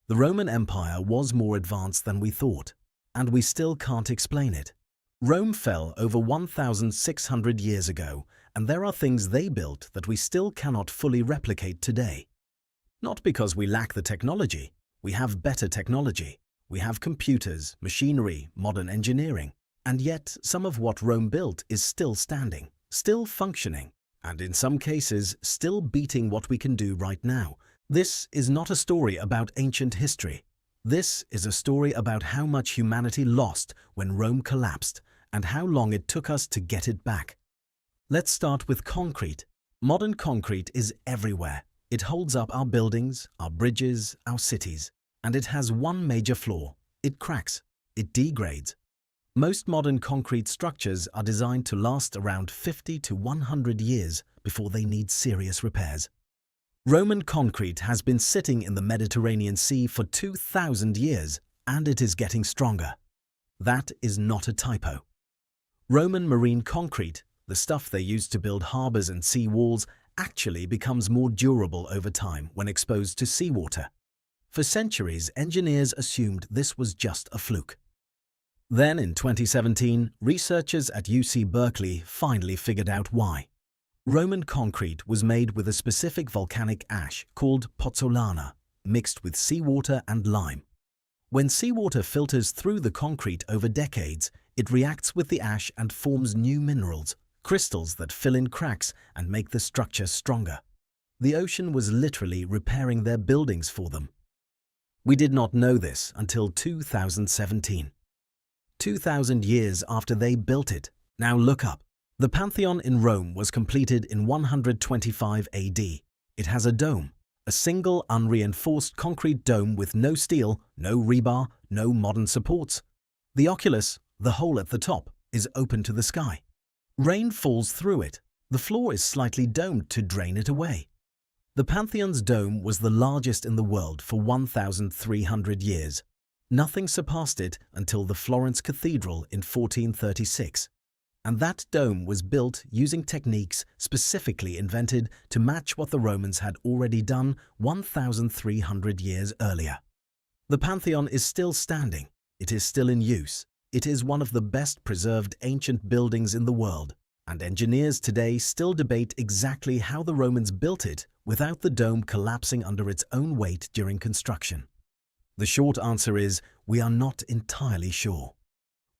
The Roman Empire was more advanced than we thought, and we still can't explain it. Rome fell over 1,600 years ago, and there are things they built that we still cannot fully replicate today. Not because we lack the technology. We have better technology. We have computers, machinery, modern engineering. And yet, some of what Rome built is still standing, still functioning, and in some cases, still beating what we can do right now. This is not a story about ancient history. This is a story about how much humanity lost when Rome collapsed and how long it took us to get it back. Let's start with concrete. Modern concrete is everywhere. It holds up our buildings, our bridges, our cities. And it has one major flaw. It cracks. It degrades. Most modern concrete structures are designed to last around 50 to 100 years before they need serious repairs. Roman concrete has been sitting in the Mediterranean Sea for 2,000 years, and it is getting stronger. That is not a typo. Roman marine concrete, the stuff they used to build harbors and sea walls, actually becomes more durable over time when exposed to seawater. For centuries, engineers assumed this was just a fluke. Then in 2017, researchers at UC Berkeley finally figured out why. Roman concrete was made with a specific volcanic ash called pozzolana, mixed with seawater and lime. When seawater filters through the concrete over decades, it reacts with the ash and forms new minerals, crystals that fill in cracks and make the structure stronger. The ocean was literally repairing their buildings for them. We did not know this until 2017. 2,000 years after they built it. Now look up. The Pantheon in Rome was completed in 125 AD. It has a dome, a single unreinforced concrete dome with no steel, no rebar, no modern supports. The oculus, the hole at the top, is open to the sky. Rain falls through it. The floor is slightly domed to drain it away. The Pantheon's dome was the largest in the world for 1,300 years. Nothing surpassed it until the Florence Cathedral in 1436. And that dome was built using techniques specifically invented to match what the Romans had already done 1,300 years earlier. The Pantheon is still standing. It is still in use. It is one of the best preserved ancient buildings in the world, and engineers today still debate exactly how the Romans built it without the dome collapsing under its own weight during construction. The short answer is, we are not entirely sure.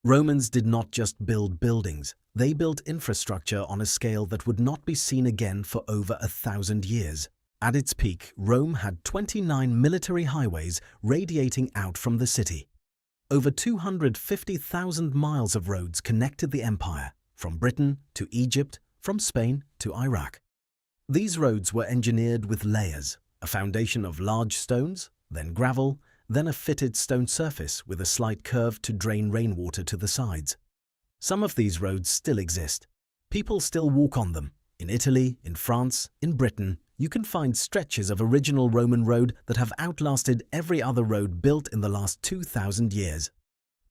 Romans did not just build buildings, they built infrastructure on a scale that would not be seen again for over 1,000 years. At its peak, Rome had 29 military highways radiating out from the city. Over 250,000 miles of roads connected the empire, from Britain to Egypt, from Spain to Iraq. These roads were engineered with layers, a foundation of large stones, then gravel, then a fitted stone surface with a slight curve to drain rainwater to the sides. Some of these roads still exist. People still walk on them. In Italy, in France, in Britain, you can find stretches of original Roman road that have outlasted every other road built in the last 2,000 years.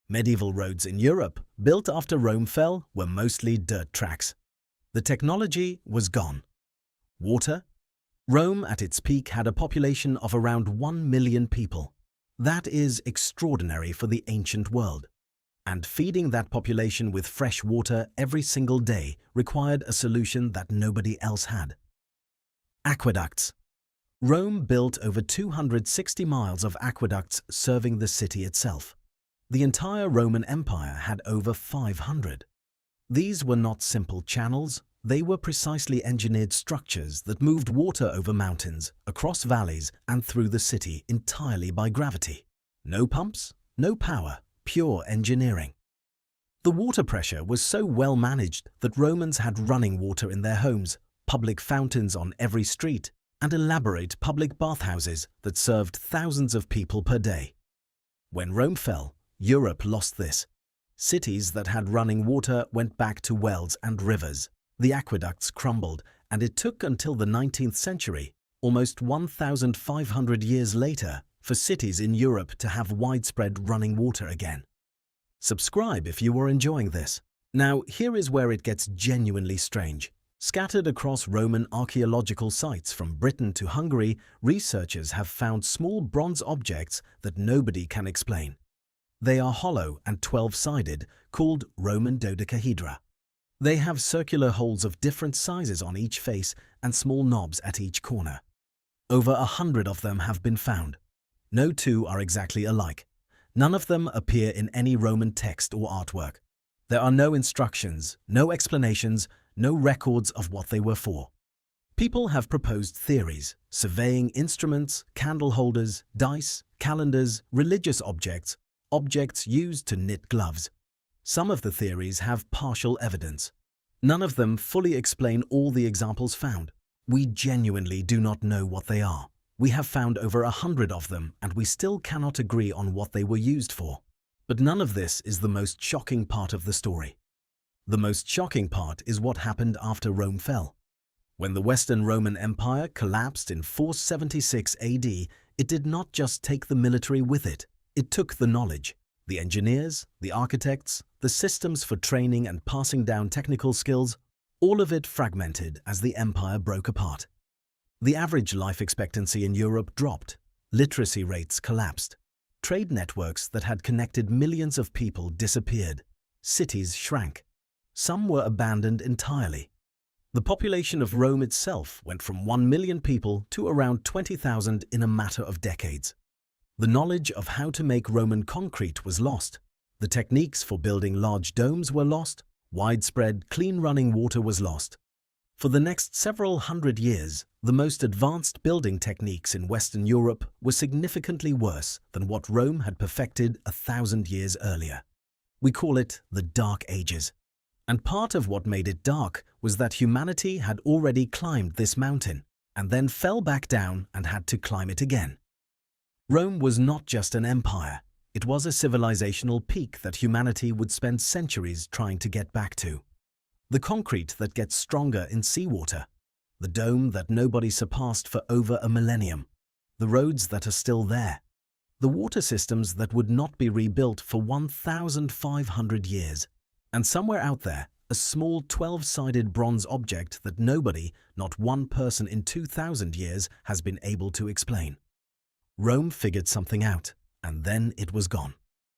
Medieval roads in Europe, built after Rome fell, were mostly dirt tracks. The technology was gone. Water? Rome at its peak had a population of around 1 million people. That is extraordinary for the ancient world. And feeding that population with fresh water every single day required a solution that nobody else had. Aqueducts. Rome built over 260 miles of aqueducts serving the city itself. The entire Roman Empire had over 500. These were not simple channels. They were precisely engineered structures that moved water over mountains, across valleys, and through the city entirely by gravity. No pumps, no power, pure engineering. The water pressure was so well managed that Romans had running water in their homes, public fountains on every street, and elaborate public bathhouses that served thousands of people per day. When Rome fell, Europe lost this. Cities that had running water went back to wells and rivers. The aqueducts crumbled, and it took until the 19th century, almost 1,500 years later, for cities in Europe to have widespread running water again. Subscribe if you are enjoying this. Now, here is where it gets genuinely strange. Scattered across Roman archaeological sites from Britain to Hungary, researchers have found small bronze objects that nobody can explain. They are hollow and 12-sided, called Roman dodecahedra. They have circular holes of different sizes on each face and small knobs at each corner. Over 100 of them have been found. No two are exactly alike. None of them appear in any Roman text or artwork. There are no instructions, no explanations, no records of what they were for. People have proposed theories: surveying instruments, candle holders, dice, calendars, religious objects, objects used to knit gloves. Some of the theories have partial evidence. None of them fully explain all the examples found. We genuinely do not know what they are. We have found over 100 of them, and we still cannot agree on what they were used for. But none of this is the most shocking part of the story. The most shocking part is what happened after Rome fell. When the Western Roman Empire collapsed in 476 AD, it did not just take the military with it. It took the knowledge, the engineers, the architects, the systems for training and passing down technical skills. All of it fragmented as the empire broke apart. The average life expectancy in Europe dropped. Literacy rates collapsed. Trade networks that had connected millions of people disappeared. Cities shrank. Some were abandoned entirely. The population of Rome itself went from 1 million people to around 20,000 in a matter of decades. The knowledge of how to make Roman concrete was lost. The techniques for building large domes were lost. Widespread, clean running water was lost. For the next several hundred years, the most advanced building techniques in Western Europe were significantly worse than what Rome had perfected 1,000 years earlier. We call it the Dark Ages. And part of what made it dark was that humanity had already climbed this mountain and then fell back down and had to climb it again. Rome was not just an empire. It was a civilizational peak that humanity would spend centuries trying to get back to. The concrete that gets stronger in seawater, the dome that nobody surpassed for over a millennium, the roads that are still there, the water systems that would not be rebuilt for 1,500 years, and somewhere out there, a small 12-sided bronze object that nobody, not one person in 2,000 years, has been able to explain. Rome figured something out, and then it was gone.